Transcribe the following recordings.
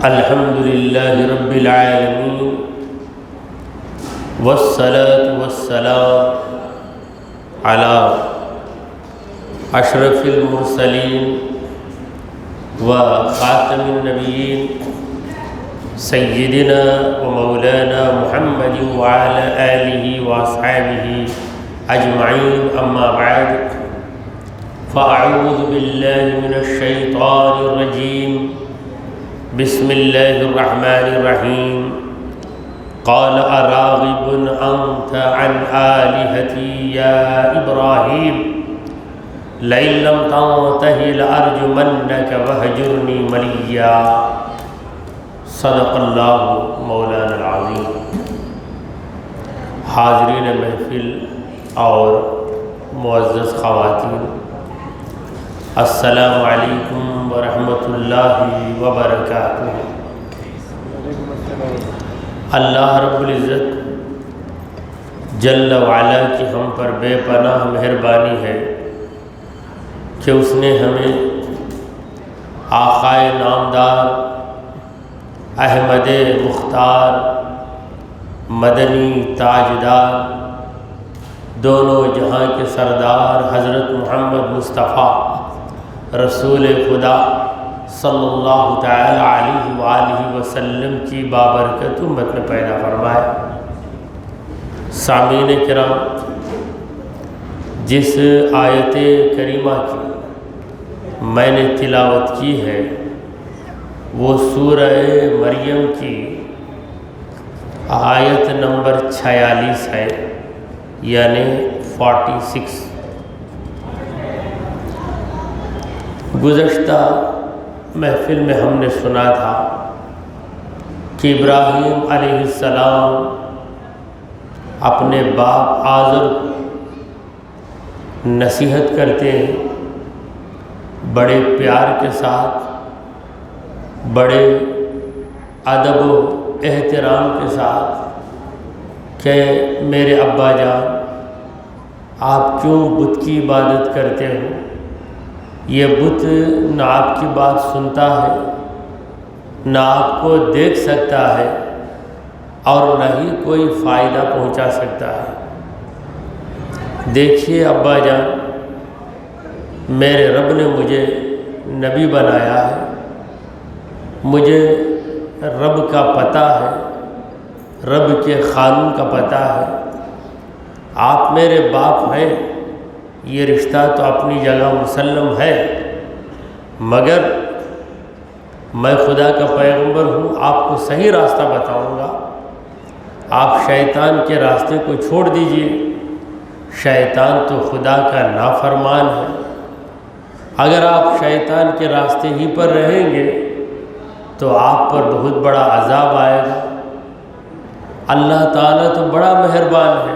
الحمد لله رب العالمين والصلاة والسلام على أشرف المرسلين وخاتم النبيين سيدنا ومولانا محمد وعلى آله وأصحابه أجمعين. أما بعد، فأعوذ بالله من الشيطان الرجيم. بسم الله الرحمن الرحيم. قال أراغب أنت عن آلهتي يا إبراهيم لئن لم تنته لأرجمنك وهجرني مليا. صدق اللہ مولانا العظیم. حاضرین محفل اور معزز خواتین، السلام علیکم ورحمۃ اللہ وبرکاتہ. اللہ رب العزت جل وعلا کی ہم پر بے پناہ مہربانی ہے کہ اس نے ہمیں آقائے نامدار احمد مختار مدنی تاجدار دونوں جہاں کے سردار حضرت محمد مصطفیٰ رسول خدا صلی اللہ تعالی علیہ وآلہ وسلم کی بابرکت امت میں پیدا فرمائے. سامعین کرام، جس آیت کریمہ کی میں نے تلاوت کی ہے وہ سورہ مریم کی آیت نمبر 46 ہے، یعنی 46. گزشتہ محفل میں ہم نے سنا تھا کہ ابراہیم علیہ السلام اپنے باپ آزر کو نصیحت کرتے ہیں بڑے پیار کے ساتھ، بڑے ادب و احترام کے ساتھ کہ میرے ابا جان، آپ کیوں بت کی عبادت کرتے ہو؟ یہ بت نہ آپ کی بات سنتا ہے، نہ آپ کو دیکھ سکتا ہے، اور نہ ہی کوئی فائدہ پہنچا سکتا ہے. دیکھیے ابا جان، میرے رب نے مجھے نبی بنایا ہے، مجھے رب کا پتہ ہے، رب کے قانون کا پتہ ہے. آپ میرے باپ ہیں، یہ رشتہ تو اپنی جگہ مسلم ہے، مگر میں خدا کا پیغمبر ہوں، آپ کو صحیح راستہ بتاؤں گا. آپ شیطان کے راستے کو چھوڑ دیجئے. شیطان تو خدا کا نافرمان ہے. اگر آپ شیطان کے راستے ہی پر رہیں گے تو آپ پر بہت بڑا عذاب آئے گا. اللہ تعالیٰ تو بڑا مہربان ہے،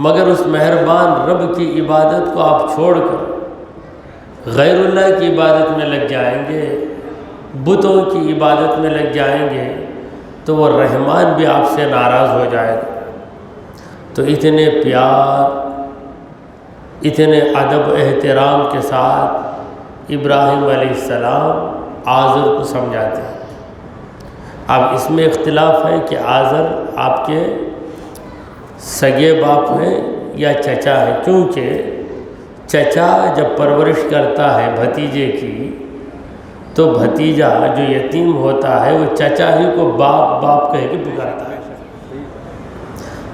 مگر اس مہربان رب کی عبادت کو آپ چھوڑ کر غیر اللہ کی عبادت میں لگ جائیں گے، بتوں کی عبادت میں لگ جائیں گے، تو وہ رحمان بھی آپ سے ناراض ہو جائے گا. تو اتنے پیار، اتنے ادب احترام کے ساتھ ابراہیم علیہ السلام آزر کو سمجھاتے ہیں. اب اس میں اختلاف ہے کہ آزر آپ کے سگے باپ ہیں یا چچا ہے، کیونکہ چچا جب پرورش کرتا ہے بھتیجے کی تو بھتیجا جو یتیم ہوتا ہے وہ چچا ہی کو باپ باپ کہہ کے پکارتا ہے.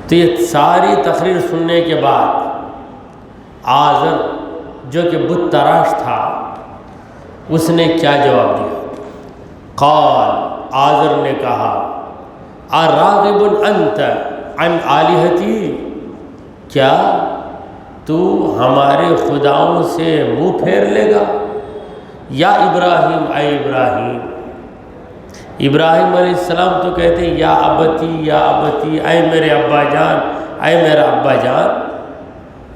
تو یہ ساری تقریر سننے کے بعد آزر جو کہ بت تراش تھا، اس نے کیا جواب دیا؟ قال، آزر نے کہا، اراغب انت عن آلہتی، کیا تو ہمارے خداؤں سے منہ پھیر لے گا؟ یا ابراہیم، اے ابراہیم. ابراہیم علیہ السلام تو کہتے ہیں یا ابتی یا ابتی، اے میرے ابا جان، اے میرا ابا جان.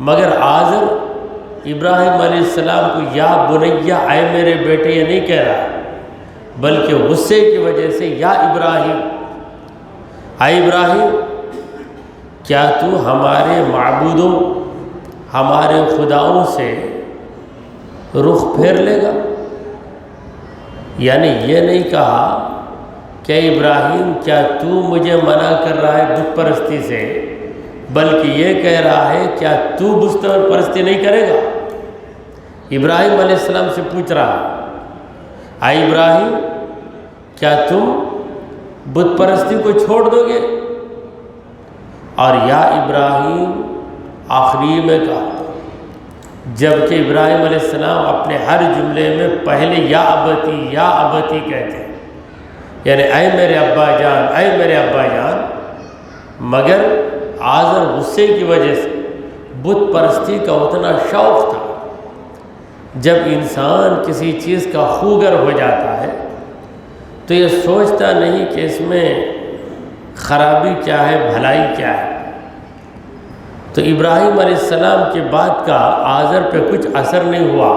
مگر آزر ابراہیم علیہ السلام کو یا بنیا، اے میرے بیٹے، یہ نہیں کہہ رہا، بلکہ غصے کی وجہ سے یا ابراہیم، اے ابراہیم، کیا تو ہمارے معبودوں، ہمارے خداؤں سے رخ پھیر لے گا؟ یعنی یہ نہیں کہا کہ ابراہیم کیا تو مجھے منع کر رہا ہے بت پرستی سے، بلکہ یہ کہہ رہا ہے کیا تو بت پرستی نہیں کرے گا؟ ابراہیم علیہ السلام سے پوچھ رہا ہے، اے ابراہیم کیا تم بت پرستی کو چھوڑ دو گے؟ اور یا ابراہیم آخری میں کہا، جبکہ ابراہیم علیہ السلام اپنے ہر جملے میں پہلے یا ابتی کہتے ہیں، یعنی اے میرے ابا جان، اے میرے ابا جان، مگر آزر غصے کی وجہ سے بت پرستی کا اتنا شوق تھا، جب انسان کسی چیز کا خوگر ہو جاتا ہے تو یہ سوچتا نہیں کہ اس میں خرابی کیا ہے، بھلائی کیا ہے۔ تو ابراہیم علیہ السلام کی بات کا آزر پہ کچھ اثر نہیں ہوا،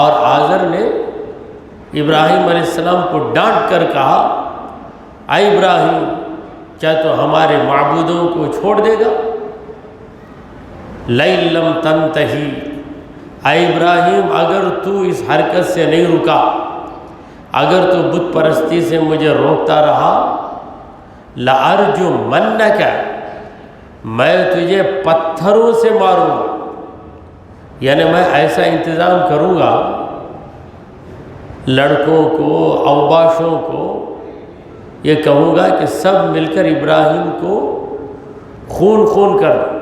اور آزر نے ابراہیم علیہ السلام کو ڈانٹ کر کہا، اے ابراہیم کیا تو ہمارے معبودوں کو چھوڑ دے گا؟ لَئِن لَمْ تَنْتَهِ، اے ابراہیم اگر تو اس حرکت سے نہیں رکا، اگر تو بت پرستی سے مجھے روکتا رہا، لَأَرْجُمَنَّكَ، میں تجھے پتھروں سے ماروں گا، یعنی میں ایسا انتظام کروں گا لڑکوں کو، اوباشوں کو یہ کہوں گا کہ سب مل کر ابراہیم کو خون کر دو،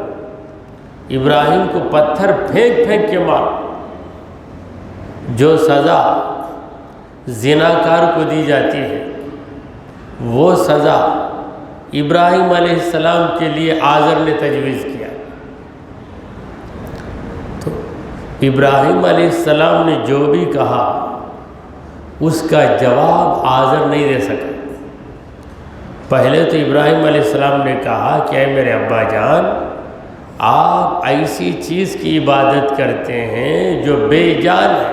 ابراہیم کو پتھر پھینک کے مارو۔ جو سزا زناکار کو دی جاتی ہے وہ سزا ابراہیم علیہ السلام کے لیے آزر نے تجویز کیا۔ تو ابراہیم علیہ السلام نے جو بھی کہا اس کا جواب آزر نہیں دے سکا۔ پہلے تو ابراہیم علیہ السلام نے کہا کہ اے میرے ابا جان، آپ ایسی چیز کی عبادت کرتے ہیں جو بے جان ہے،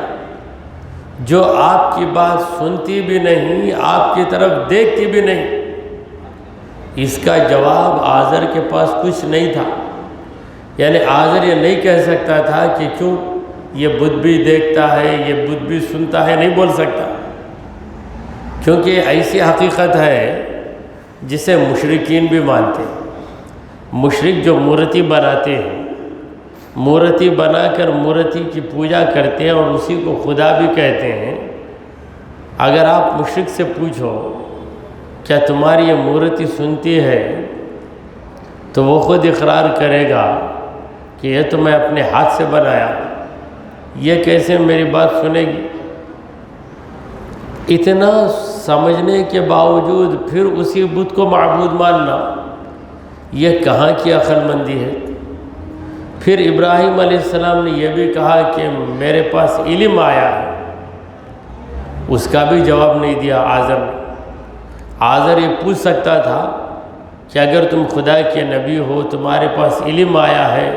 جو آپ کی بات سنتی بھی نہیں، آپ کی طرف دیکھتی بھی نہیں۔ اس کا جواب آزر کے پاس کچھ نہیں تھا، یعنی آزر یہ نہیں کہہ سکتا تھا کہ کیوں یہ بت بھی دیکھتا ہے، یہ بت بھی سنتا ہے، نہیں بول سکتا، کیونکہ ایسی حقیقت ہے جسے مشرکین بھی مانتے ہیں۔ مشرک جو مورتی بناتے ہیں، مورتی بنا کر مورتی کی پوجا کرتے ہیں اور اسی کو خدا بھی کہتے ہیں، اگر آپ مشرک سے پوچھو کیا تمہاری یہ مورتی سنتی ہے، تو وہ خود اقرار کرے گا کہ یہ تو میں اپنے ہاتھ سے بنایا، یہ کیسے میری بات سنے گی؟ اتنا سمجھنے کے باوجود پھر اسی بت کو معبود ماننا، یہ کہاں کی عقل مندی ہے؟ پھر ابراہیم علیہ السلام نے یہ بھی کہا کہ میرے پاس علم آیا ہے، اس کا بھی جواب نہیں دیا آزر نے۔ آزر یہ پوچھ سکتا تھا کہ اگر تم خدا کے نبی ہو، تمہارے پاس علم آیا ہے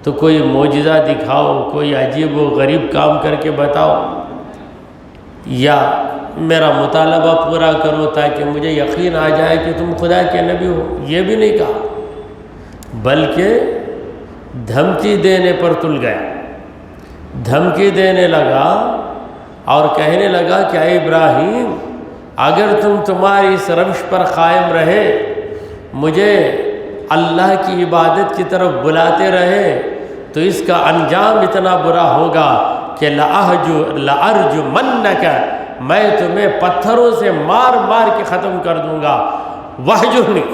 تو کوئی معجزہ دکھاؤ، کوئی عجیب و غریب کام کر کے بتاؤ، یا میرا مطالبہ پورا کرو تاکہ مجھے یقین آ جائے کہ تم خدا کے نبی ہو۔ یہ بھی نہیں کہا، بلکہ دھمکی دینے پر تل گیا، دھمکی دینے لگا اور کہنے لگا کہ اے ابراہیم اگر تمہاری اس روش پر قائم رہے، مجھے اللہ کی عبادت کی طرف بلاتے رہے، تو اس کا انجام اتنا برا ہوگا کہ لَأَرْجُمَنَّكَ، میں تمہیں پتھروں سے مار مار کے ختم کر دوں گا، وَاحْجُرْنِي،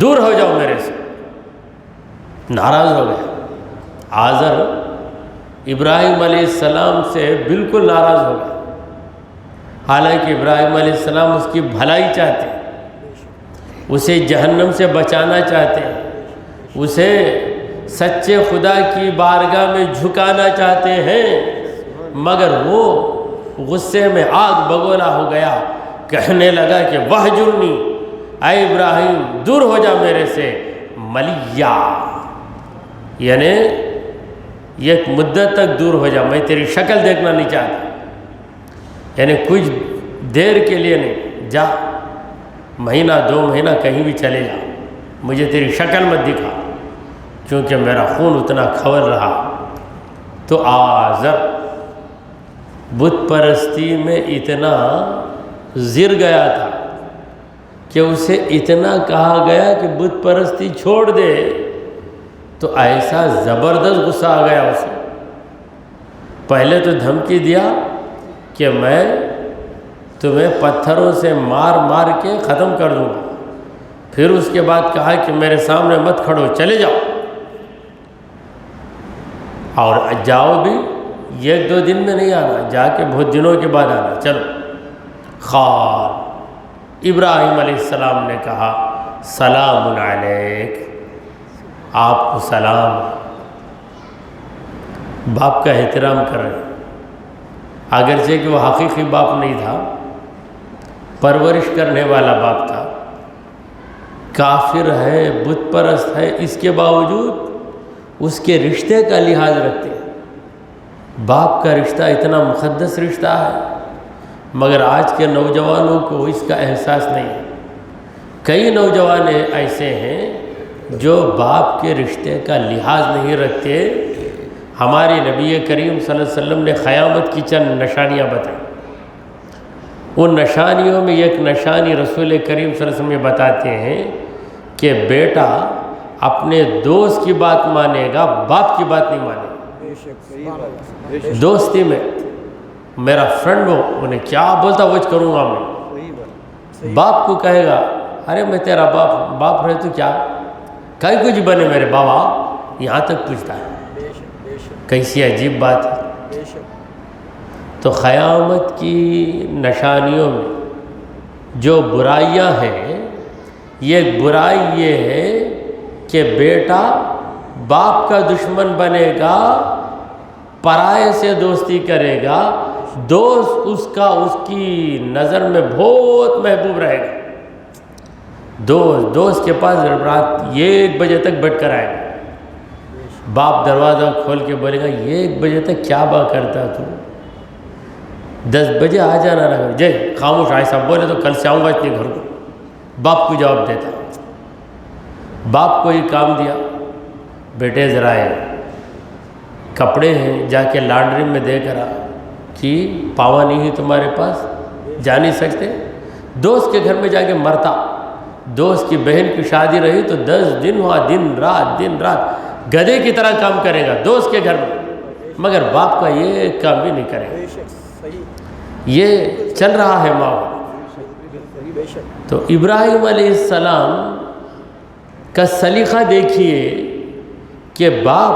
دور ہو جاؤ میرے سے۔ ناراض ہو گیا آزر، ابراہیم علیہ السلام سے بالکل ناراض ہو گیا، حالانکہ ابراہیم علیہ السلام اس کی بھلائی چاہتے ہیں، اسے جہنم سے بچانا چاہتے ہیں، اسے سچے خدا کی بارگاہ میں جھکانا چاہتے ہیں، مگر وہ غصے میں آگ بگولا ہو گیا، کہنے لگا کہ وَاحْجُرْنِي، اے ابراہیم دور ہو جا میرے سے، ملیہ، یعنی ایک مدت تک دور ہو جا، میں تیری شکل دیکھنا نہیں چاہتا، یعنی کچھ دیر کے لیے نہیں، جا مہینہ 2 مہینہ کہیں بھی چلے جا، مجھے تیری شکل مت دکھا، کیونکہ میرا خون اتنا کھول رہا۔ تو آزر بت پرستی میں اتنا گر گیا تھا کہ اسے اتنا کہا گیا کہ بت پرستی چھوڑ دے، تو ایسا زبردست غصہ آ گیا اسے۔ پہلے تو دھمکی دیا کہ میں تمہیں پتھروں سے مار مار کے ختم کر دوں گا، پھر اس کے بعد کہا کہ میرے سامنے مت کھڑو، چلے جاؤ، اور جاؤ بھی 1-2 دن میں نہیں آنا، جا کے بہت دنوں کے بعد آنا، چلو۔ خال ابراہیم علیہ السلام نے کہا سلام علیک، آپ کو سلام۔ باپ کا احترام کر رہے ہیں، اگرچہ کہ وہ حقیقی باپ نہیں تھا، پرورش کرنے والا باپ تھا، کافر ہے، بت پرست ہے، اس کے باوجود اس کے رشتے کا لحاظ رکھتے ہیں۔ باپ کا رشتہ اتنا مقدس رشتہ ہے، مگر آج کے نوجوانوں کو اس کا احساس نہیں ہے۔ کئی نوجوان ایسے ہیں جو باپ کے رشتے کا لحاظ نہیں رکھتے۔ ہمارے نبی کریم صلی اللہ علیہ وسلم نے قیامت کی چند نشانیاں بتائیں، ان نشانیوں میں ایک نشانی رسول کریم صلی اللہ علیہ وسلم یہ بتاتے ہیں کہ بیٹا اپنے دوست کی بات مانے گا، باپ کی بات نہیں مانے گا۔ دوستی میں میرا فرینڈ ہو، انہیں کیا بولتا وہ کروں گا میں۔ باپ کو کہے گا ارے میں تیرا باپ رہے تو کیا، کئی کچھ بنے میرے بابا، یہاں تک پوچھتا ہے۔ کیسی عجیب بات ہے۔ تو قیامت کی نشانیوں میں جو برائیاں ہیں، یہ برائی یہ ہے کہ بیٹا باپ کا دشمن بنے گا، پرائے سے دوستی کرے گا، دوست اس کا اس کی نظر میں بہت محبوب رہے گا۔ دوست کے پاس رات 1 بجے تک بیٹھ کر آئے گا، باپ دروازہ کھول کے بولے گا 1 بجے تک کیا بات کرتا تو، 10 بجے آ جانا نا، جے خاموش، ایسا بولے تو کل سے آؤں گا اتنے گھر کو۔ باپ کو جواب دیتا، باپ کو یہ کام دیا، بیٹے ذرا کپڑے ہیں جا کے لانڈری میں دے کر آ، کہ پاوا نہیں ہے تمہارے پاس، جا نہیں سکتے۔ دوست کے گھر میں جا کے مرتا، دوست کی بہن کی شادی رہی تو 10 دن ہوا، دن رات گدھے کی طرح کام کرے گا دوست کے گھر میں، مگر باپ کا یہ کام بھی نہیں کرے گا۔ یہ چل رہا ہے ماحول۔ تو ابراہیم علیہ السلام کا سلیقہ دیکھیے کہ باپ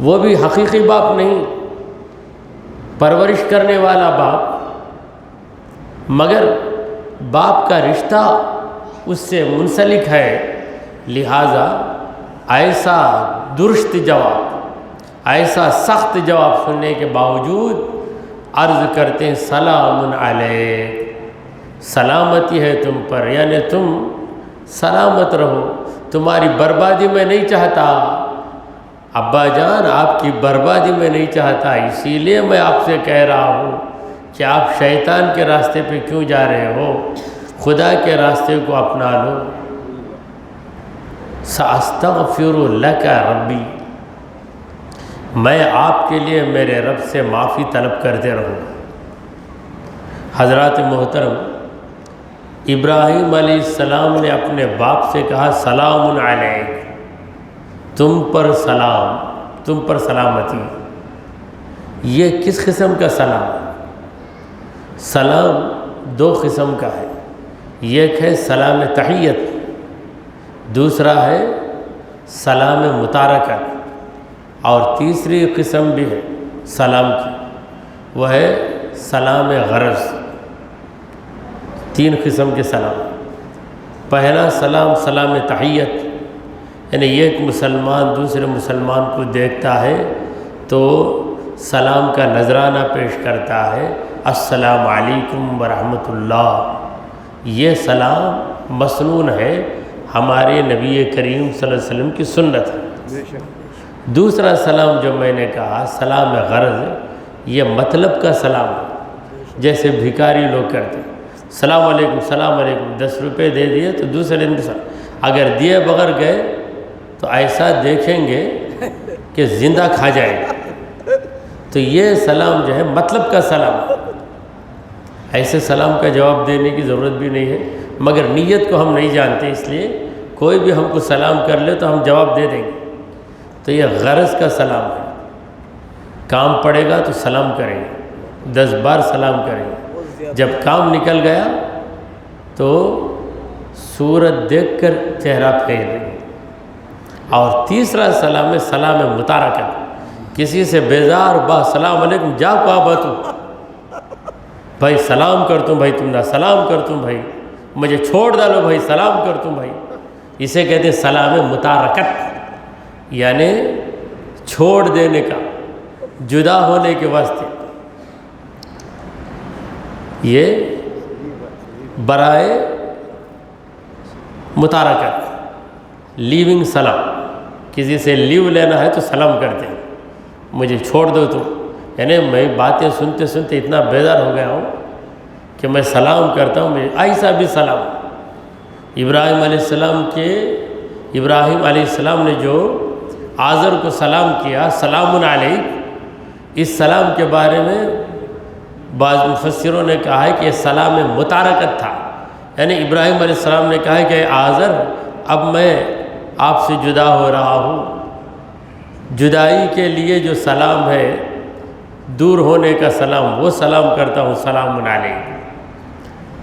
وہ بھی حقیقی باپ نہیں، پرورش کرنے والا باپ، مگر باپ کا رشتہ اس سے منسلک ہے، لہٰذا ایسا درست جواب، ایسا سخت جواب سننے کے باوجود عرض کرتے ہیں سلام علیک، سلامتی ہے تم پر، یعنی تم سلامت رہو، تمہاری بربادی میں نہیں چاہتا، ابا جان آپ کی بربادی میں نہیں چاہتا، اسی لیے میں آپ سے کہہ رہا ہوں کہ آپ شیطان کے راستے پہ کیوں جا رہے ہو، خدا کے راستے کو اپنا لو۔ سأستغفر لک ربی، میں آپ کے لیے میرے رب سے معافی طلب کرتے رہوں۔ حضرات محترم، ابراہیم علیہ السلام نے اپنے باپ سے کہا سلام علیک، تم پر سلام، تم پر سلامتی۔ یہ کس قسم کا سلام ہے؟ سلام 2 قسم کا ہے، ایک ہے سلام تحیت، دوسرا ہے سلام متارکت، اور تیسری قسم بھی ہے سلام کی، وہ ہے سلام غرض۔ 3 قسم کے سلام۔ پہلا سلام سلام تحیت، یعنی ایک مسلمان دوسرے مسلمان کو دیکھتا ہے تو سلام کا نذرانہ پیش کرتا ہے، السلام علیکم ورحمۃ اللہ۔ یہ سلام مسنون ہے، ہمارے نبی کریم صلی اللہ علیہ وسلم کی سنت ہے۔ دوسرا سلام جو میں نے کہا سلام غرض، یہ مطلب کا سلام ہے، جیسے بھکاری لوگ کرتے ہیں، سلام علیکم سلام علیکم، 10 روپے دے دیے تو دوسرے دن اگر دیے بغیر گئے تو ایسا دیکھیں گے کہ زندہ کھا جائے گا۔ تو یہ سلام جو ہے مطلب کا سلام، ایسے سلام کا جواب دینے کی ضرورت بھی نہیں ہے، مگر نیت کو ہم نہیں جانتے، اس لیے کوئی بھی ہم کو سلام کر لے تو ہم جواب دے دیں گے۔ تو یہ غرض کا سلام ہے، کام پڑے گا تو سلام کریں گے، 10 بار سلام کریں گے، جب کام نکل گیا تو صورت دیکھ کر چہرہ پھیر لیں گے۔ اور تیسرا سلام ہے سلام متارکت، کسی سے بیزار با سلام علیکم جا کو آباتو، بھائی سلام کرتوں بھائی تم نہ سلام کرتوں بھائی مجھے چھوڑ ڈالو بھائی سلام کرتوں بھائی، اسے کہتے ہیں سلام متارکت، یعنی چھوڑ دینے کا، جدا ہونے کے واسطے۔ یہ برائے متارکت، لیونگ سلام، کسی سے لیو لینا ہے تو سلام کرتے ہیں، مجھے چھوڑ دو تم، یعنی میں باتیں سنتے سنتے اتنا بیدار ہو گیا ہوں کہ میں سلام کرتا ہوں، مجھے ایسا بھی سلام۔ ابراہیم علیہ السلام نے جو آزر کو سلام کیا، سلام علیک، اس سلام کے بارے میں بعض مفسروں نے کہا ہے کہ یہ سلام متارکت تھا، یعنی ابراہیم علیہ السلام نے کہا ہے کہ آزر اب میں آپ سے جدا ہو رہا ہوں، جدائی کے لیے جو سلام ہے، دور ہونے کا سلام، وہ سلام کرتا ہوں، سلام علیک۔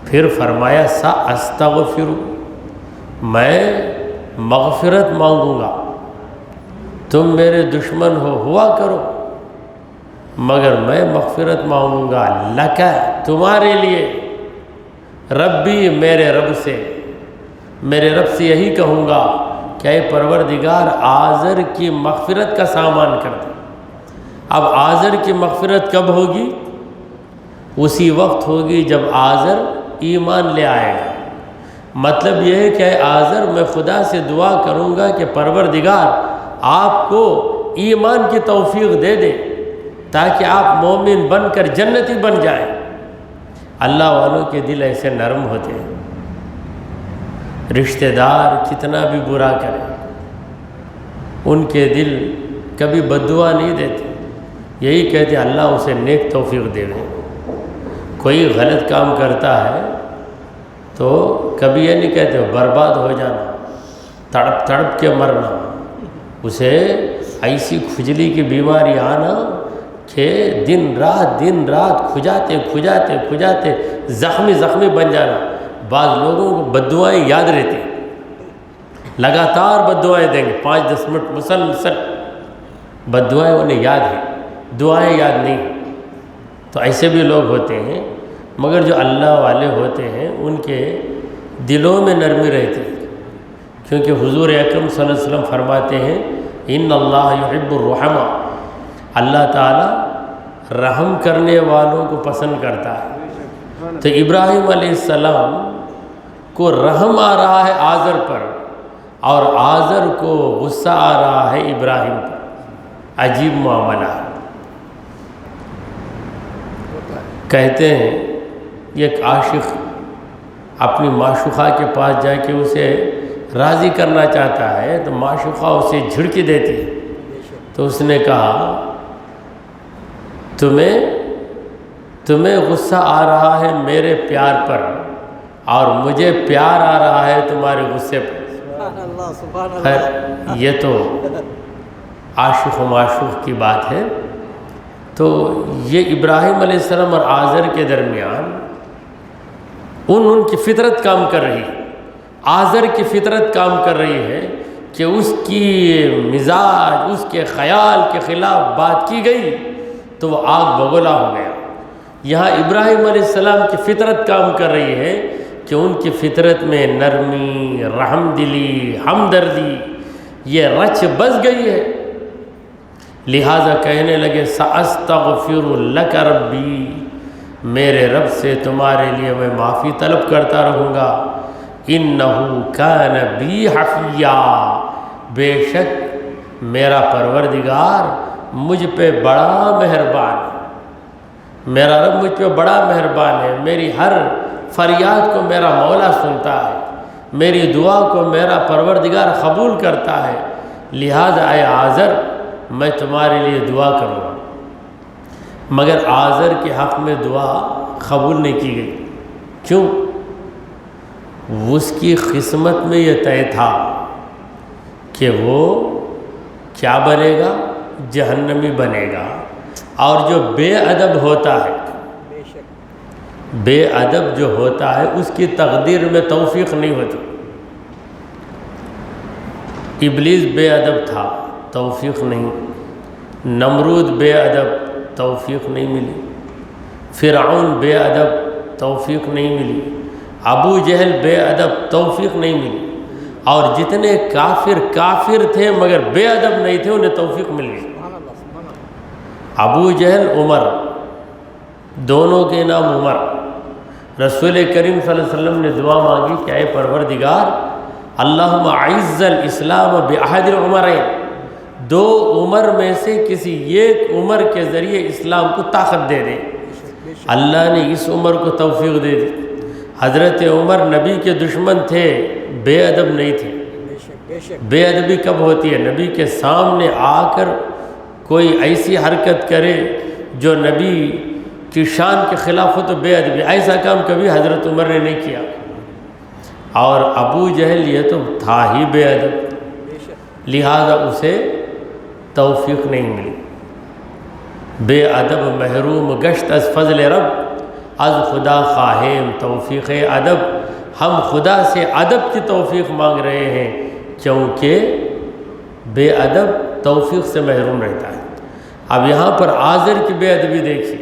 پھر فرمایا ساستغفر، میں مغفرت مانگوں گا، تم میرے دشمن ہوا کرو مگر میں مغفرت مانگوں گا، لکا، تمہارے لیے، ربی، میرے رب سے یہی کہوں گا کہ اے پروردگار آزر کی مغفرت کا سامان کر دے۔ اب آزر کی مغفرت کب ہوگی؟ اسی وقت ہوگی جب آزر ایمان لے آئے گا۔ مطلب یہ ہے کہ اے آزر، میں خدا سے دعا کروں گا کہ پروردگار آپ کو ایمان کی توفیق دے دے تاکہ آپ مومن بن کر جنتی بن جائیں۔ اللہ والوں کے دل ایسے نرم ہوتے ہیں، رشتہ دار کتنا بھی برا کرے ان کے دل کبھی بددعا نہیں دیتے، یہی کہتے ہیں اللہ اسے نیک توفیق دے دے۔ کوئی غلط کام کرتا ہے تو کبھی یہ نہیں کہتے برباد ہو جانا، تڑپ تڑپ کے مرنا، اسے ایسی کھجلی کی بیماری آنا کہ دن رات کھجاتے زخمی بن جانا۔ بعض لوگوں کو بددعائیں یاد رہتی، لگاتار بددعائیں دیں گے، 5-10 منٹ مسلسل بددعائیں انہیں یاد ہیں، دعائیں یاد نہیں۔ تو ایسے بھی لوگ ہوتے ہیں، مگر جو اللہ والے ہوتے ہیں ان کے دلوں میں نرمی رہتی ہے، کیونکہ حضور اکرم صلی اللہ علیہ وسلم فرماتے ہیں ان اللہ یحب الرحمہ، اللہ تعالی رحم کرنے والوں کو پسند کرتا ہے۔ تو ابراہیم علیہ السلام کو رحم آ رہا ہے آزر پر، اور آزر کو غصہ آ رہا ہے ابراہیم پر۔ عجیب معاملہ ہے۔ کہتے ہیں ایک عاشق اپنی معشوقہ کے پاس جا کے اسے راضی کرنا چاہتا ہے تو معشوقہ اسے جھڑکی دیتی ہے، تو اس نے کہا تمہیں غصہ آ رہا ہے میرے پیار پر اور مجھے پیار آ رہا ہے تمہارے غصے پر۔ خیر یہ تو عاشق و معشوق کی بات ہے۔ تو یہ ابراہیم علیہ السلام اور آزر کے درمیان ان کی فطرت کام کر رہی ہے، آزر کی فطرت کام کر رہی ہے کہ اس کی مزاج، اس کے خیال کے خلاف بات کی گئی تو وہ آگ بگولا ہو گیا۔ یہاں ابراہیم علیہ السلام کی فطرت کام کر رہی ہے کہ ان کی فطرت میں نرمی، رحم دلی، ہمدردی یہ رچ بس گئی ہے، لہٰذا کہنے لگے سأستغفر لک ربی، میرے رب سے تمہارے لیے میں معافی طلب کرتا رہوں گا، انہ کان بی حفیہ، بے شک میرا پروردگار مجھ پہ بڑا مہربان ہے، میرا رب مجھ پہ بڑا مہربان ہے، میری ہر فریاد کو میرا مولا سنتا ہے، میری دعا کو میرا پروردگار قبول کرتا ہے، لہذا اے آزر میں تمہارے لیے دعا کروں گا۔ مگر آزر کے حق میں دعا قبول نہیں کی گئی. کیوں؟ اس کی قسمت میں یہ طے تھا کہ وہ کیا بنے گا؟ جہنمی بنے گا. اور جو بے ادب ہوتا ہے، بے ادب جو ہوتا ہے اس کی تقدیر میں توفیق نہیں ہوتی. ابلیس بے ادب تھا، توفیق نہیں. نمرود بے ادب، توفیق نہیں ملی. فرعون بے ادب، توفیق نہیں ملی. ابو جہل بے ادب، توفیق نہیں ملی. اور جتنے کافر تھے مگر بے ادب نہیں تھے انہیں توفیق مل گئی. ابو جہل، عمر، دونوں کے نام عمر. رسول کریم صلی اللہ علیہ وسلم نے دعا مانگی کہ اے پروردگار اللہم اعز الاسلام بعہد العمرین، 2 عمر میں سے کسی ایک عمر کے ذریعے اسلام کو طاقت دے دے. اللہ نے اس عمر کو توفیق دے دی. حضرت عمر نبی کے دشمن تھے، بے ادب نہیں تھے. بے ادبی کب ہوتی ہے؟ نبی کے سامنے آ کر کوئی ایسی حرکت کرے جو نبی کی شان کے خلاف ہو تو بے ادبی. ایسا کام کبھی حضرت عمر نے نہیں کیا. اور ابو جہل یہ تو تھا ہی بے ادب، لہذا اسے توفیق نہیں ملی. بے ادب محروم گشت از فضل رب، از خدا خواہیم توفیق ادب. ہم خدا سے ادب کی توفیق مانگ رہے ہیں کیونکہ بے ادب توفیق سے محروم رہتا ہے. اب یہاں پر آزر کی بے ادبی دیکھیے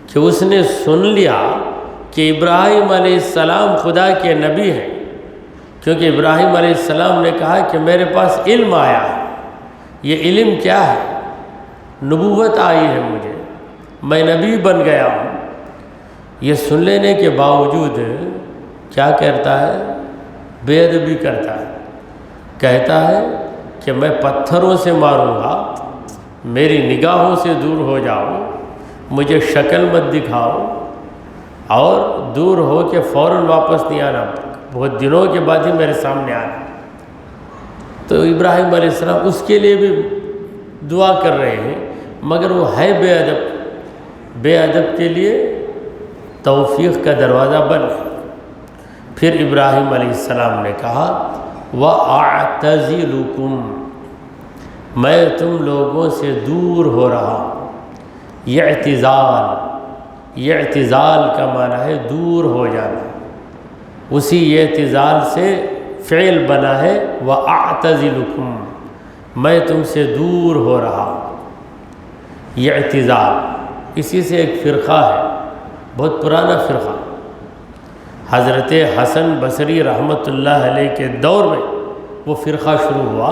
کہ اس نے سن لیا کہ ابراہیم علیہ السلام خدا کے نبی ہیں، کیونکہ ابراہیم علیہ السلام نے کہا کہ میرے پاس علم آیا ہے. یہ علم کیا ہے؟ نبوت آئی ہے مجھے، میں نبی بن گیا ہوں. یہ سن لینے کے باوجود کیا کرتا ہے؟ بے ادبی کرتا ہے. کہتا ہے کہ میں پتھروں سے ماروں گا، میری نگاہوں سے دور ہو جاؤ، مجھے شکل مت دکھاؤ، اور دور ہو کے فوراً واپس نہیں آنا، بہت دنوں کے بعد ہی میرے سامنے آنا. تو ابراہیم علیہ السلام اس کے لیے بھی دعا کر رہے ہیں مگر وہ ہے بے ادب. بے ادب کے لیے توفیق کا دروازہ بند. پھر ابراہیم علیہ السلام نے کہا وَأَعْتَزِلُكُمْ، میں تم لوگوں سے دور ہو رہا ہوں. یہ اعتزال کا معنی ہے دور ہو جانا. اسی اعتزال سے فعل بنا ہے وَأَعْتَزِلُكُمْ، میں تم سے دور ہو رہا ہوں. یہ اعتزال اسی سے ایک فرقہ ہے، بہت پرانا فرقہ. حضرت حسن بصری رحمۃ اللہ علیہ کے دور میں وہ فرقہ شروع ہوا.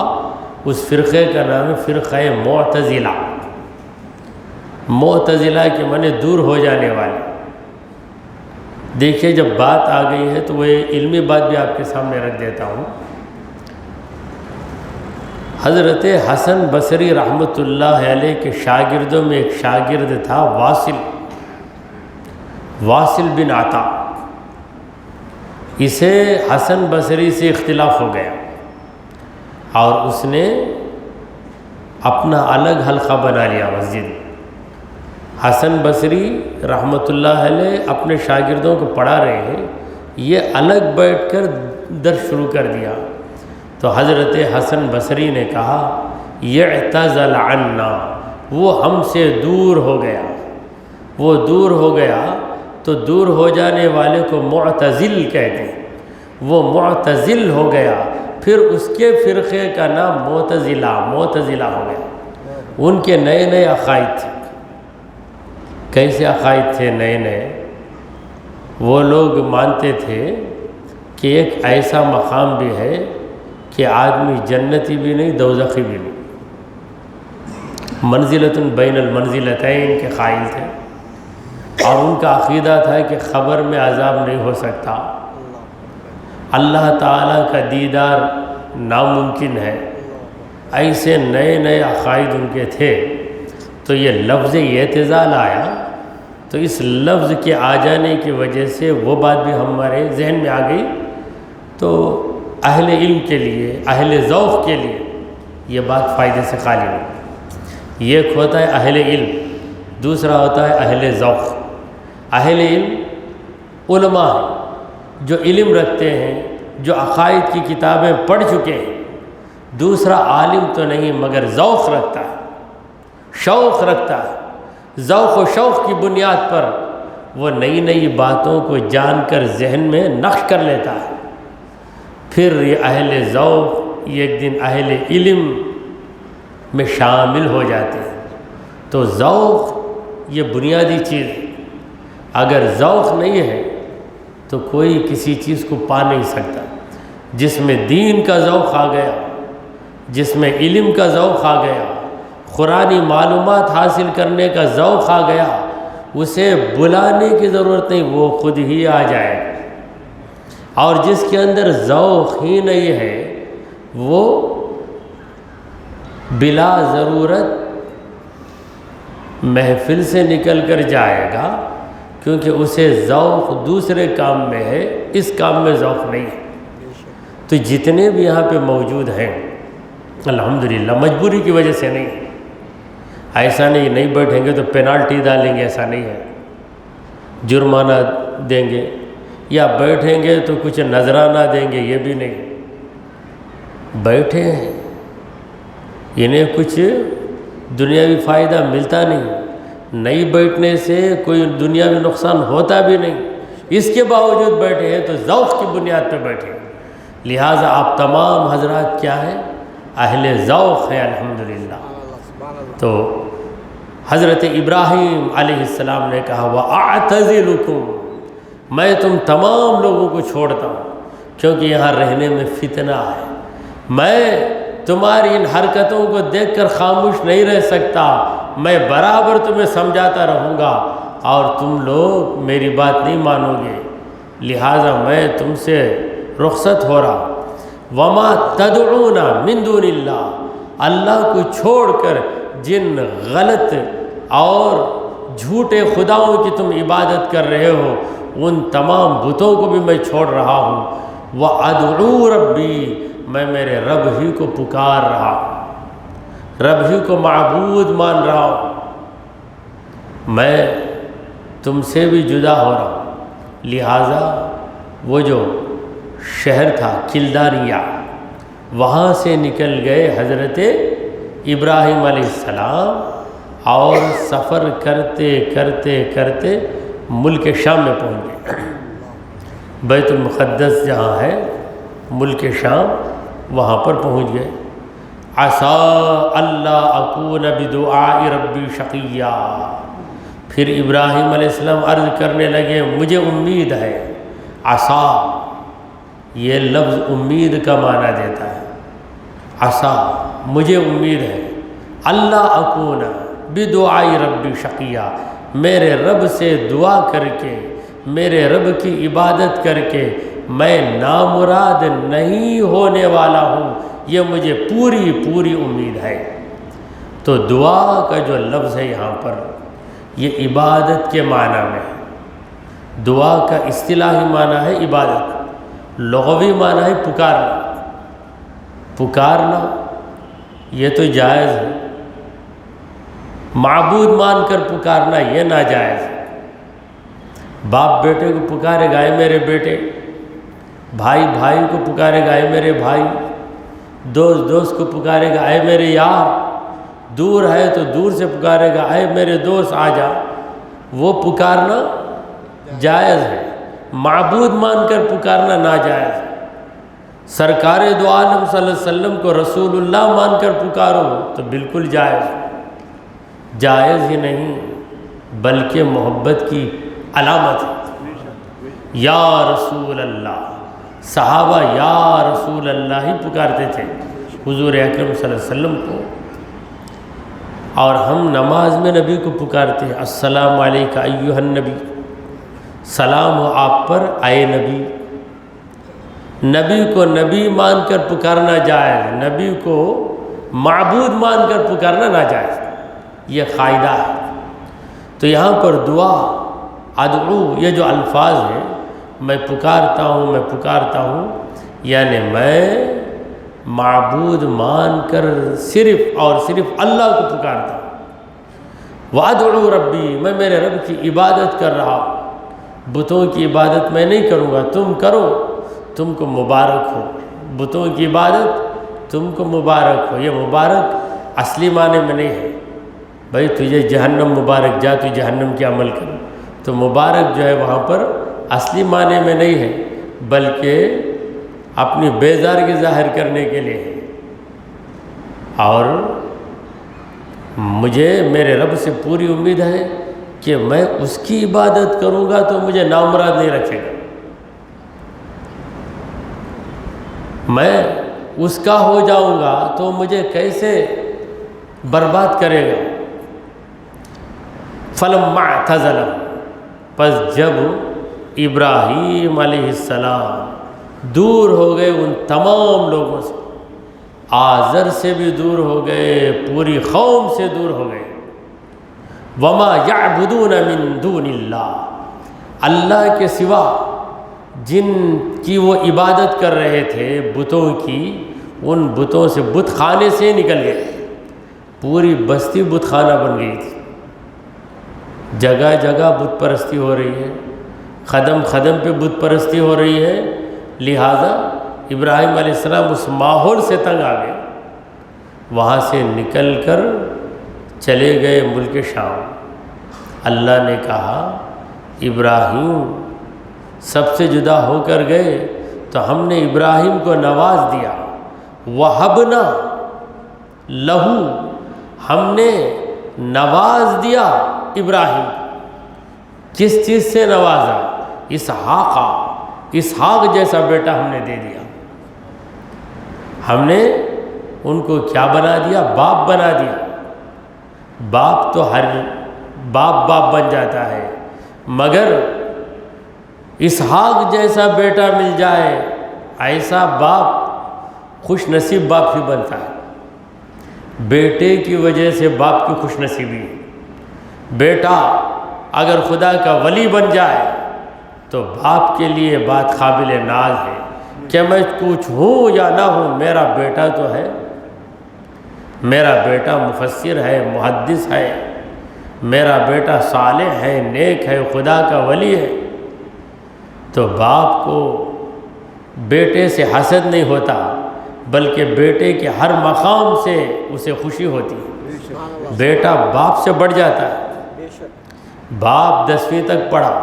اس فرقے کا نام ہے فرقہ معتزلہ. معتزلہ کے معنی دور ہو جانے والے. دیکھیے جب بات آ گئی ہے تو وہ علمی بات بھی آپ کے سامنے رکھ دیتا ہوں. حضرت حسن بصری رحمۃ اللہ علیہ کے شاگردوں میں ایک شاگرد تھا واصل بن عطا. اسے حسن بصری سے اختلاف ہو گیا اور اس نے اپنا الگ حلقہ بنا لیا مسجد. حسن بصری رحمۃ اللہ علیہ اپنے شاگردوں کو پڑھا رہے ہیں، یہ الگ بیٹھ کر درس شروع کر دیا. تو حضرت حسن بصری نے کہا یعتزل عنا، وہ ہم سے دور ہو گیا. وہ دور ہو گیا تو دور ہو جانے والے کو معتزل کہتے ہیں. وہ معتزل ہو گیا، پھر اس کے فرقے کا نام معتزلہ ہو گیا. ان کے نئے نئے عقائد تھے. کیسے عقائد تھے نئے؟ وہ لوگ مانتے تھے کہ ایک ایسا مقام بھی ہے کہ آدمی جنتی بھی نہیں دوزخی بھی نہیں. منزلۃ بین المنزلتین کے قائل تھے. اور ان کا عقیدہ تھا کہ قبر میں عذاب نہیں ہو سکتا، اللہ تعالیٰ کا دیدار ناممکن ہے. ایسے نئے عقائد ان کے تھے. تو یہ لفظ اعتزال آیا تو اس لفظ کے آ جانے کی وجہ سے وہ بات بھی ہمارے ذہن میں آ گئی. تو اہل علم کے لیے، اہل ذوق کے لیے یہ بات فائدے سے خالی نہیں. ایک ہوتا ہے اہل علم دوسرا ہوتا ہے اہل ذوق۔ اہل علم علماء ہیں جو علم رکھتے ہیں، جو عقائد کی کتابیں پڑھ چکے ہیں۔ دوسرا عالم تو نہیں مگر ذوق رکھتا ہے، شوق رکھتا ہے۔ ذوق و شوق کی بنیاد پر وہ نئی نئی باتوں کو جان کر ذہن میں نقش کر لیتا ہے۔ پھر یہ اہل ذوق ایک دن اہل علم میں شامل ہو جاتے ہیں۔ تو ذوق یہ بنیادی چیز ہے۔ اگر ذوق نہیں ہے تو کوئی کسی چیز کو پا نہیں سکتا۔ جس میں دین کا ذوق آ گیا، جس میں علم کا ذوق آ گیا، قرآنی معلومات حاصل کرنے کا ذوق آ گیا، اسے بلانے کی ضرورت نہیں، وہ خود ہی آ جائے گا۔ اور جس کے اندر ذوق ہی نہیں ہے وہ بلا ضرورت محفل سے نکل کر جائے گا، کیونکہ اسے ذوق دوسرے کام میں ہے، اس کام میں ذوق نہیں ہے۔ تو جتنے بھی یہاں پہ موجود ہیں الحمدللہ مجبوری کی وجہ سے نہیں، ایسا نہیں بیٹھیں گے تو پینالٹی ڈالیں گے، ایسا نہیں ہے، جرمانہ دیں گے، یا بیٹھیں گے تو کچھ نذرانہ دیں گے، یہ بھی نہیں۔ بیٹھے ہیں، انہیں کچھ دنیاوی فائدہ ملتا نہیں بیٹھنے سے کوئی دنیاوی نقصان ہوتا بھی نہیں، اس کے باوجود بیٹھے ہیں تو ذوق کی بنیاد پہ بیٹھے ہیں۔ لہٰذا آپ تمام حضرات کیا ہیں؟ اہل ذوق ہے الحمدللہ۔ تو حضرت ابراہیم علیہ السلام نے کہا وَأَعْتَزِلُكُمْ، میں تم تمام لوگوں کو چھوڑتا ہوں، کیونکہ یہاں رہنے میں فتنہ ہے۔ میں تمہاری ان حرکتوں کو دیکھ کر خاموش نہیں رہ سکتا، میں برابر تمہیں سمجھاتا رہوں گا اور تم لوگ میری بات نہیں مانو گے، لہٰذا میں تم سے رخصت ہو رہا۔ وَمَا تَدْعُونَ مِن دُونِ اللَّهِ، اللہ کو چھوڑ کر جن غلط اور جھوٹے خداؤں کی تم عبادت کر رہے ہو ان تمام بتوں کو بھی میں چھوڑ رہا ہوں۔ وَأَدْعُو رَبِّي، میں میرے رب ہی کو پکار رہا ہوں، رب ہی کو معبود مان رہا ہوں، میں تم سے بھی جدا ہو رہا ہوں۔ لہٰذا وہ جو شہر تھا کلداریہ، وہاں سے نکل گئے حضرت ابراہیم علیہ السلام اور سفر کرتے کرتے کرتے ملک شام میں پہنچ گئے۔ بیت المقدس جہاں ہے ملک شام، وہاں پر پہنچ گئے۔ عَسَىٰ أَلَّا أَكُونَ بِدُعَاءِ رَبِّي شَقِيًّا، پھر ابراہیم علیہ السلام عرض کرنے لگے مجھے امید ہے۔ عَسَىٰ یہ لفظ امید کا معنی دیتا ہے، عَسَىٰ مجھے امید ہے، اللہ اکون بدعاء ربی شقیہ، میرے رب سے دعا کر کے، میرے رب کی عبادت کر کے میں نامراد نہیں ہونے والا ہوں، یہ مجھے پوری پوری امید ہے۔ تو دعا کا جو لفظ ہے یہاں پر یہ عبادت کے معنی میں ہے۔ دعا کا اصطلاحی معنی ہے عبادت، لغوی معنی ہے پکارنا۔ پکارنا یہ تو جائز ہے، معبود مان کر پکارنا یہ ناجائز ہے۔ باپ بیٹے کو پکارے گا اے میرے بیٹے، بھائی بھائی کو پکارے گا اے میرے بھائی، دوست دوست کو پکارے گا اے میرے یار، دور ہے تو دور سے پکارے گا اے میرے دوست آ جا، وہ پکارنا جائز ہے۔ معبود مان کر پکارنا ناجائز ہے۔ سرکار دو عالم صلی اللہ علیہ وسلم کو رسول اللہ مان کر پکارو تو بالکل جائز، جائز ہی نہیں بلکہ محبت کی علامت ہے۔ یا رسول اللہ، صحابہ یا رسول اللہ ہی پکارتے تھے حضور اکرم صلی اللہ علیہ وسلم کو، اور ہم نماز میں نبی کو پکارتے ہیں السلام علیکہ ایھا النبی، سلام ہو آپ پر اے نبی۔ نبی کو نبی مان کر پکارنا جائز، نبی کو معبود مان کر پکارنا ناجائز، یہ قاعدہ ہے۔ تو یہاں پر دعا ادعو یہ جو الفاظ ہیں، میں پکارتا ہوں میں پکارتا ہوں، یعنی میں معبود مان کر صرف اور صرف اللہ کو پکارتا ہوں۔ وَأَدْعُو رَبِّي، میں میرے رب کی عبادت کر رہا ہوں، بتوں کی عبادت میں نہیں کروں گا، تم کرو، تم کو مبارک ہو، بتوں کی عبادت تم کو مبارک ہو۔ یہ مبارک اصلی معنی میں نہیں ہے بھائی تجھے جہنم مبارک، جا تو جہنم کے عمل کر، تو مبارک جو ہے وہاں پر اصلی معنی میں نہیں ہے، بلکہ اپنی بیزارگی ظاہر کرنے کے لیے ہے۔ اور مجھے میرے رب سے پوری امید ہے کہ میں اس کی عبادت کروں گا تو مجھے نامراد نہیں رکھے گا، میں اس کا ہو جاؤں گا تو مجھے کیسے برباد کرے گا۔ فَلَمَّا اعْتَزَلَهُمْ، پس جب ابراہیم علیہ السلام دور ہو گئے ان تمام لوگوں سے، آزر سے بھی دور ہو گئے، پوری قوم سے دور ہو گئے، وَمَا يَعْبُدُونَ مِن دُونِ اللَّهِ، اللہ کے سوا جن کی وہ عبادت کر رہے تھے بتوں کی، ان بتوں سے، بت خانے سے نکل گئے، پوری بستی بت خانہ بن گئی تھی، جگہ جگہ بت پرستی ہو رہی ہے، قدم قدم پہ بت پرستی ہو رہی ہے، لہٰذا ابراہیم علیہ السلام اس ماحول سے تنگ آ گئے، وہاں سے نکل کر چلے گئے ملک شام۔ اللہ نے کہا ابراہیم سب سے جدا ہو کر گئے تو ہم نے ابراہیم کو نواز دیا، وَهَبْنَا لَهُ، ہم نے نواز دیا ابراہیم، کس چیز سے نوازا؟ اسحاق جیسا بیٹا ہم نے دے دیا، ہم نے ان کو کیا بنا دیا؟ باپ بنا دیا۔ باپ تو ہر باپ بن جاتا ہے، مگر اسحاق جیسا بیٹا مل جائے، ایسا باپ خوش نصیب باپ ہی بنتا ہے۔ بیٹے کی وجہ سے باپ کی خوش نصیبی ہے۔ بیٹا اگر خدا کا ولی بن جائے تو باپ کے لیے بات قابل ناز ہے کہ میں کچھ ہوں یا نہ ہوں، میرا بیٹا تو ہے، میرا بیٹا مفسر ہے، محدث ہے، میرا بیٹا صالح ہے، نیک ہے، خدا کا ولی ہے۔ تو باپ کو بیٹے سے حسد نہیں ہوتا، بلکہ بیٹے کے ہر مقام سے اسے خوشی ہوتی ہے۔ بیٹا باپ سے بڑھ جاتا ہے۔ باپ 10ویں تک پڑھا،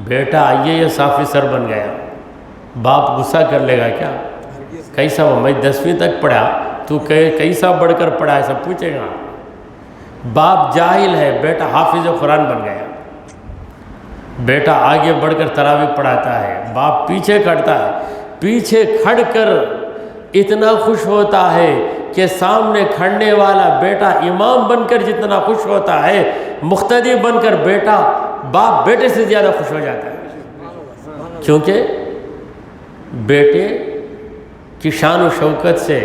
بیٹا IAS آفیسر بن گیا، باپ غصہ کر لے گا کیا؟ کیسا ہو؟ میں 10ویں تک پڑھا، تو کیسا بڑھ کر پڑھا، ایسا پوچھے گا۔ باپ جاہل ہے، بیٹا حافظ قرآن بن گیا، بیٹا آگے بڑھ کر تراویح پڑھاتا ہے، باپ پیچھے کھڑتا ہے، پیچھے کھڑ کر اتنا خوش ہوتا ہے کہ سامنے کھڑنے والا بیٹا امام بن کر جتنا خوش ہوتا ہے، مقتدی بن کر باپ بیٹے سے زیادہ خوش ہو جاتا ہے، کیونکہ بیٹے کی شان و شوکت سے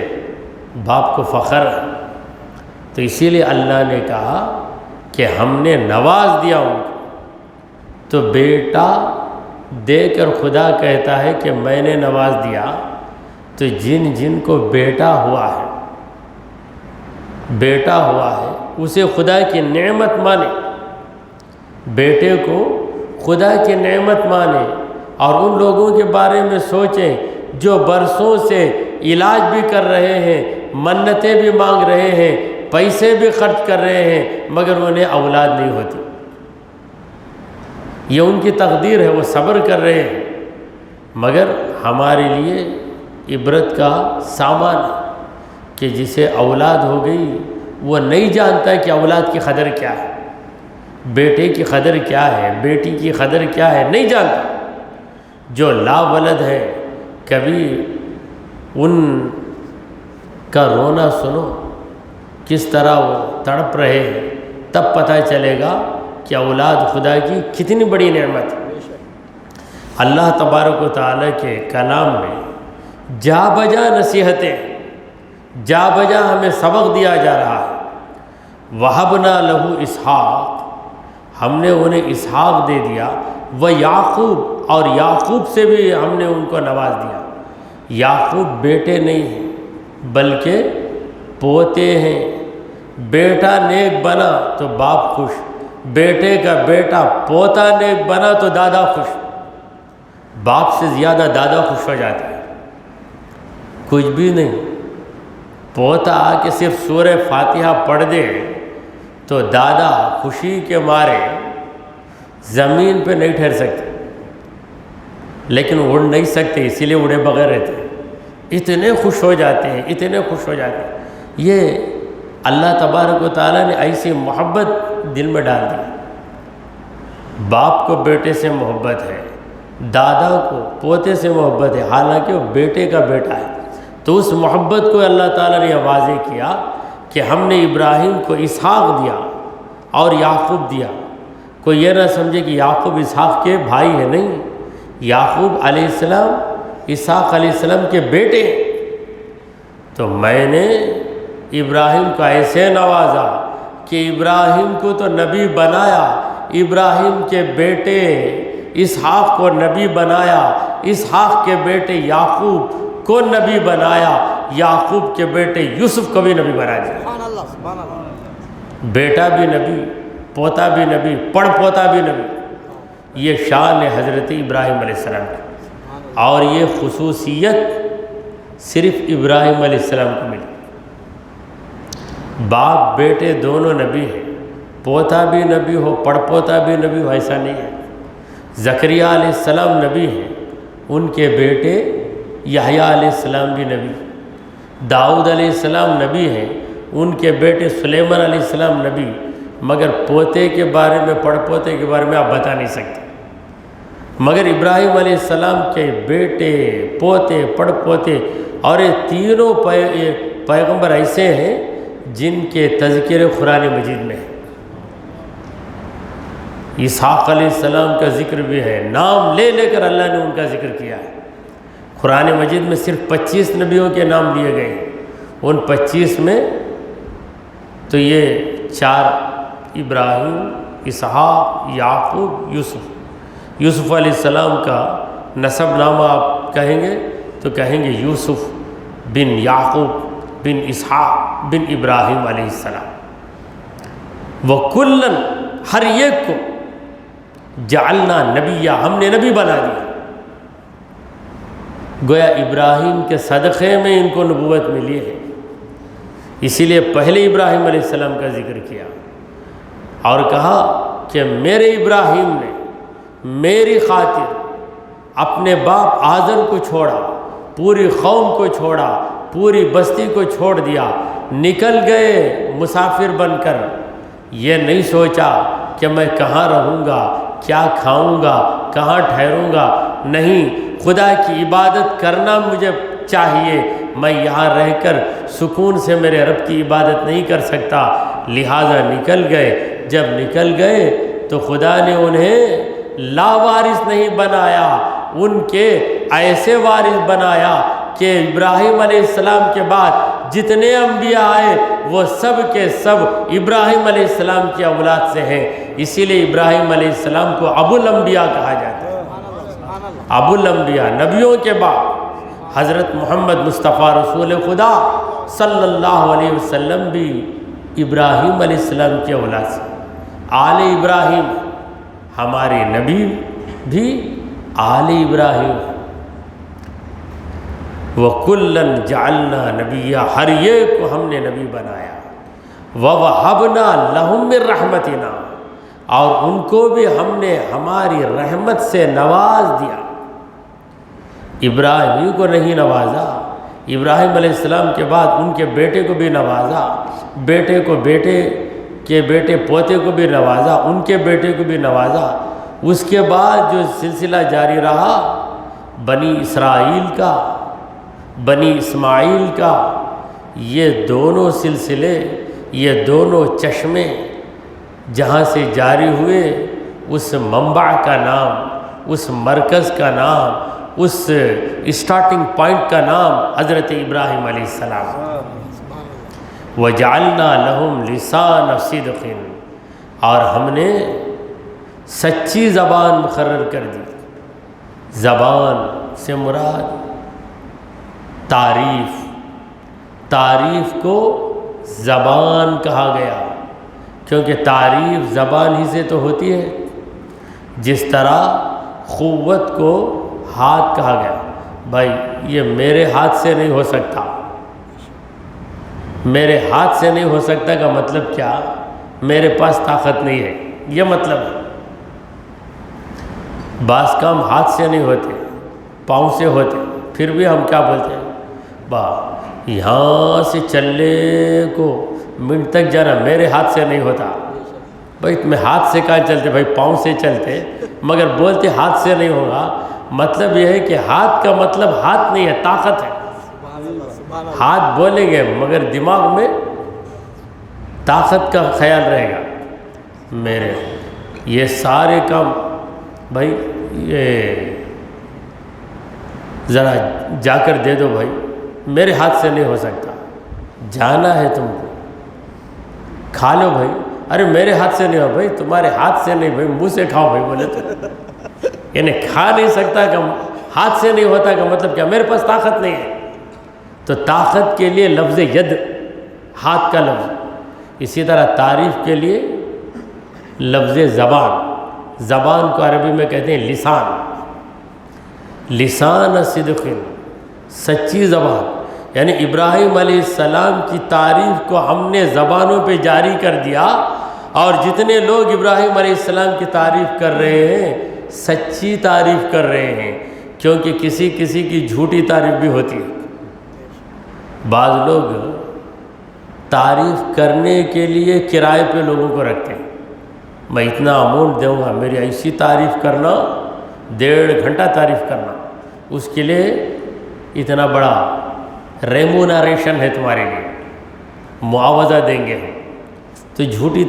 باپ کو فخر ہے۔ تو اسی لیے اللہ نے کہا کہ ہم نے نواز دیا ان کو۔ تو بیٹا دے کر خدا کہتا ہے کہ میں نے نواز دیا، تو جن جن کو بیٹا ہوا ہے اسے خدا کی نعمت مانے، بیٹے کو خدا کی نعمت مانے، اور ان لوگوں کے بارے میں سوچیں جو برسوں سے علاج بھی کر رہے ہیں، منتیں بھی مانگ رہے ہیں، پیسے بھی خرچ کر رہے ہیں، مگر انہیں اولاد نہیں ہوتی۔ یہ ان کی تقدیر ہے، وہ صبر کر رہے ہیں، مگر ہمارے لیے عبرت کا سامان ہے کہ جسے اولاد ہو گئی وہ نہیں جانتا کہ اولاد کی قدر کیا ہے، بیٹے کی قدر کیا ہے، بیٹی کی قدر کیا ہے، نہیں جانتا۔ جو لا ولد ہے، کبھی ان کا رونا سنو، کس طرح وہ تڑپ رہے ہیں، تب پتہ چلے گا کہ اولاد خدا کی کتنی بڑی نعمت ہے۔ اللہ تبارک و تعالیٰ کے کلام میں جا بجا نصیحتیں، جا بجا ہمیں سبق دیا جا رہا ہے۔ وَهَبْنَا لَهُ اسحاق، ہم نے انہیں اسحاق دے دیا، وَيَعْقُوب، اور یعقوب سے بھی ہم نے ان کو نواز دیا۔ یعقوب بیٹے نہیں ہیں بلکہ پوتے ہیں، بیٹا نیک بنا تو باپ خوش، بیٹے کا بیٹا پوتا نیک بنا تو دادا خوش، باپ سے زیادہ دادا خوش ہو جاتا ہے۔ کچھ بھی نہیں، پوتا آ کے صرف سورہ فاتحہ پڑھ دے تو دادا خوشی کے مارے زمین پہ نہیں ٹھہر سکتے، لیکن اڑ نہیں سکتے، اسی لیے اڑے بغیر رہتے ہیں۔ اتنے خوش ہو جاتے ہیں، اتنے خوش ہو جاتے ہیں۔ یہ اللہ تبارک و تعالیٰ نے ایسی محبت دل میں ڈال دی۔ باپ کو بیٹے سے محبت ہے، دادا کو پوتے سے محبت ہے، حالانکہ وہ بیٹے کا بیٹا ہے۔ تو اس محبت کو اللہ تعالیٰ نے واضح کیا کہ ہم نے ابراہیم کو اسحاق دیا اور یعقوب دیا۔ کوئی یہ نہ سمجھے کہ یعقوب اسحاق کے بھائی ہے، نہیں، یعقوب علیہ السلام اسحاق علیہ السلام کے بیٹے۔ تو میں نے ابراہیم کو ایسے نوازا کہ ابراہیم کو تو نبی بنایا، ابراہیم کے بیٹے اسحاق کو نبی بنایا، اسحاق کے بیٹے یعقوب کو نبی بنایا، یعقوب کے بیٹے یوسف کو بھی نبی بنا دیا۔ سبحان اللہ، سبحان اللہ۔ بیٹا بھی نبی، پوتا بھی نبی، پڑ پوتا بھی نبی۔ یہ شان ہے حضرت ابراہیم علیہ السلام کی، اور یہ خصوصیت صرف ابراہیم علیہ السلام کو ملی۔ باپ بیٹے دونوں نبی ہیں، پوتا بھی نبی ہو، پڑ پوتا بھی نبی ہو، ایسا نہیں ہے۔ زکریا علیہ السلام نبی ہیں، ان کے بیٹے یحییٰ علیہ السلام بھی نبی۔ داؤد علیہ السلام نبی ہیں، ان کے بیٹے سلیمان علیہ السلام نبی، مگر پوتے کے بارے میں، پڑ پوتے کے بارے میں آپ بتا نہیں سکتے۔ مگر ابراہیم علیہ السلام کے بیٹے، پوتے، پڑ پوتے، اور یہ تینوں پیغمبر ایسے ہیں جن کے تذکرے قرآن مجید میں ہیں۔ اسحاق علیہ السلام کا ذکر بھی ہے، نام لے لے کر اللہ نے ان کا ذکر کیا ہے۔ قرآن مجید میں صرف 25 نبیوں کے نام لیے گئے ہیں، ان 25 میں تو یہ 4 ابراہیم، اسحاق، یعقوب، یوسف علیہ السلام کا نسب نامہ آپ کہیں گے تو کہیں گے یوسف بن یعقوب بن اسحاق بن ابراہیم علیہ السلام۔ وَكُلًّا، ہر ایک کو جعلنا نبیہ، ہم نے نبی بنا دیا۔ گویا ابراہیم کے صدقے میں ان کو نبوت ملی ہے، اسی لیے پہلے ابراہیم علیہ السلام کا ذکر کیا اور کہا کہ میرے ابراہیم نے میری خاطر اپنے باپ آزر کو چھوڑا، پوری قوم کو چھوڑا، پوری بستی کو چھوڑ دیا، نکل گئے مسافر بن کر۔ یہ نہیں سوچا کہ میں کہاں رہوں گا، کیا کھاؤں گا، کہاں ٹھہروں گا، نہیں، خدا کی عبادت کرنا مجھے چاہیے، میں یہاں رہ کر سکون سے میرے رب کی عبادت نہیں کر سکتا، لہٰذا نکل گئے۔ جب نکل گئے تو خدا نے انہیں لاوارث نہیں بنایا، ان کے ایسے وارث بنایا کہ ابراہیم علیہ السلام کے بعد جتنے انبیاء آئے وہ سب کے سب ابراہیم علیہ السلام کی اولاد سے ہیں، اسی لیے ابراہیم علیہ السلام کو ابو الانبیاء کہا جاتا ہے۔ ابو الانبیاء، نبیوں کے بعد حضرت محمد مصطفیٰ رسول خدا صلی اللہ علیہ وسلم بھی ابراہیم علیہ السلام کی اولاد سے، آل ابراہیم، ہمارے نبی بھی آل ابراہیم۔ وَكُلًّا جَعَلْنَا نَبِيًّا، ہر ایک کو ہم نے نبی بنایا۔ وَوَهَبْنَا لَهُم مِّن رَحْمَتِنَا، اور ان کو بھی ہم نے ہماری رحمت سے نواز دیا۔ ابراہیم کو نہیں نوازا، ابراہیم علیہ السلام کے بعد ان کے بیٹے کو بھی نوازا، بیٹے کو بیٹے کے بیٹے پوتے کو بھی نوازا، ان کے بیٹے کو بھی نوازا۔ اس کے بعد جو سلسلہ جاری رہا بنی اسرائیل کا، بنی اسماعیل کا، یہ دونوں سلسلے، یہ دونوں چشمے جہاں سے جاری ہوئے، اس منبع کا نام، اس مرکز کا نام، اس اسٹارٹنگ پوائنٹ کا نام حضرت ابراہیم علیہ السلام۔ وَجَعَلْنَا لَهُمْ لِسَانَ صِدْقٍ، اور ہم نے سچی زبان مقرر کر دی۔ زبان سے مراد تعریف، تعریف کو زبان کہا گیا، کیونکہ تعریف زبان ہی سے تو ہوتی ہے۔ جس طرح قوت کو ہاتھ کہا گیا، بھائی یہ میرے ہاتھ سے نہیں ہو سکتا، میرے ہاتھ سے نہیں ہو سکتا کا مطلب کیا؟ میرے پاس طاقت نہیں ہے، یہ مطلب ہے۔ بعض کام ہاتھ سے نہیں ہوتے، پاؤں سے ہوتے، پھر بھی ہم کیا بولتے ہیں؟ یہاں سے چلنے کو منٹ تک جانا میرے ہاتھ سے نہیں ہوتا۔ بھائی میں ہاتھ سے کہاں چلتے؟ بھائی پاؤں سے چلتے، مگر بولتے ہاتھ سے نہیں ہوگا۔ مطلب یہ ہے کہ ہاتھ کا مطلب ہاتھ نہیں ہے، طاقت ہے۔ ہاتھ بولیں گے مگر دماغ میں طاقت کا خیال رہے گا میرے۔ یہ سارے کام بھائی یہ ذرا جا کر دے دو بھائی، میرے ہاتھ سے نہیں ہو سکتا۔ جانا ہے تم کو، کھا لو بھائی، ارے میرے ہاتھ سے نہیں ہو بھائی، تمہارے ہاتھ سے نہیں بھائی، منہ سے کھاؤ بھائی بولے تو، یعنی کھا نہیں سکتا کہ ہاتھ سے نہیں ہوتا کا مطلب کیا؟ میرے پاس طاقت نہیں ہے۔ تو طاقت کے لیے لفظ ید، ہاتھ کا لفظ، اسی طرح تعریف کے لیے لفظ زبان۔ زبان کو عربی میں کہتے ہیں لسان، لسان صدق، سچی زبان۔ یعنی ابراہیم علیہ السلام کی تعریف کو ہم نے زبانوں پہ جاری کر دیا، اور جتنے لوگ ابراہیم علیہ السلام کی تعریف کر رہے ہیں سچی تعریف کر رہے ہیں، کیونکہ کسی کسی کی جھوٹی تعریف بھی ہوتی ہے۔ بعض لوگ تعریف کرنے کے لیے کرائے پہ لوگوں کو رکھتے ہیں، میں اتنا اماؤنٹ دوں گا، میری ایسی تعریف کرنا، 1.5 گھنٹہ تعریف کرنا، اس کے لیے اتنا بڑا ریمونریشن ہے تمہارے لیے، معاوضہ دیں گے ہم۔ تو جھوٹی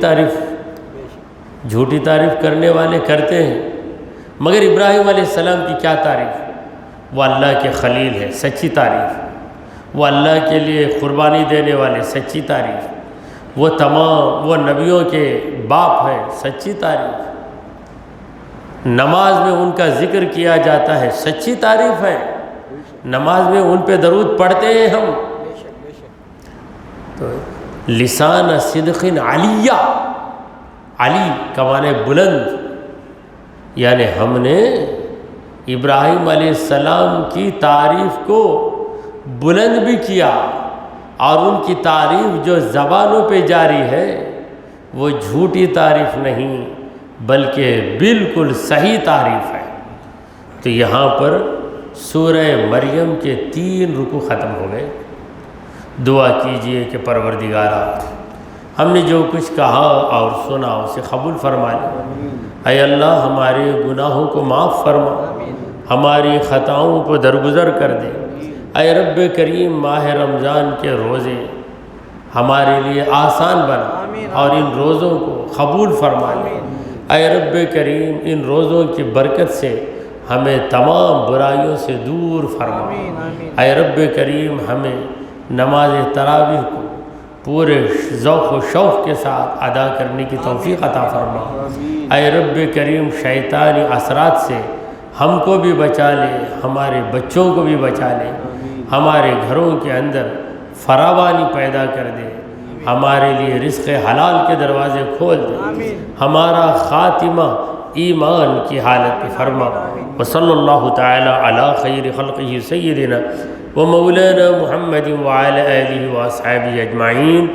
تعریف کرنے والے کرتے ہیں، مگر ابراہیم علیہ السلام کی کیا تعریف؟ وہ اللہ کے خلیل ہے، سچی تعریف۔ وہ اللہ کے لیے قربانی دینے والے، سچی تعریف۔ وہ تمام وہ نبیوں کے باپ ہیں، سچی تعریف۔ نماز میں ان کا ذکر کیا جاتا ہے، سچی تعریف ہے۔ نماز میں ان پہ درود پڑھتے ہیں ہم۔ تو لسان صدق علیہ، علی کا معنی بلند، یعنی ہم نے ابراہیم علیہ السلام کی تعریف کو بلند بھی کیا، اور ان کی تعریف جو زبانوں پہ جاری ہے وہ جھوٹی تعریف نہیں بلکہ بالکل صحیح تعریف ہے۔ تو یہاں پر سورہ مریم کے 3 رکوع ختم ہو گئے۔ دعا کیجئے کہ پروردگارا ہم نے جو کچھ کہا اور سنا اسے قبول فرما لے۔ اے اللہ ہمارے گناہوں کو معاف فرما، ہماری خطاؤں کو درگزر کر دے۔ اے رب کریم ماہ رمضان کے روزے ہمارے لیے آسان بنا اور ان روزوں کو قبول فرما لے۔ اے رب کریم ان روزوں کی برکت سے ہمیں تمام برائیوں سے دور فرما۔ اے رب کریم ہمیں نماز تراویح کو پورے ذوق و شوق کے ساتھ ادا کرنے کی توفیق عطا فرما۔ اے رب کریم شیطانی اثرات سے ہم کو بھی بچا لے، ہمارے بچوں کو بھی بچا لے، ہمارے گھروں کے اندر فراوانی پیدا کر دے، ہمارے لیے رزق حلال کے دروازے کھول دے، ہمارا خاتمہ ایمان کی حالت پہ فرما۔ وصلی اللہ تعالی علی خیر خلقہ سیدنا و مولانا محمد وعلی آلہ و اصحابہ اجمعین۔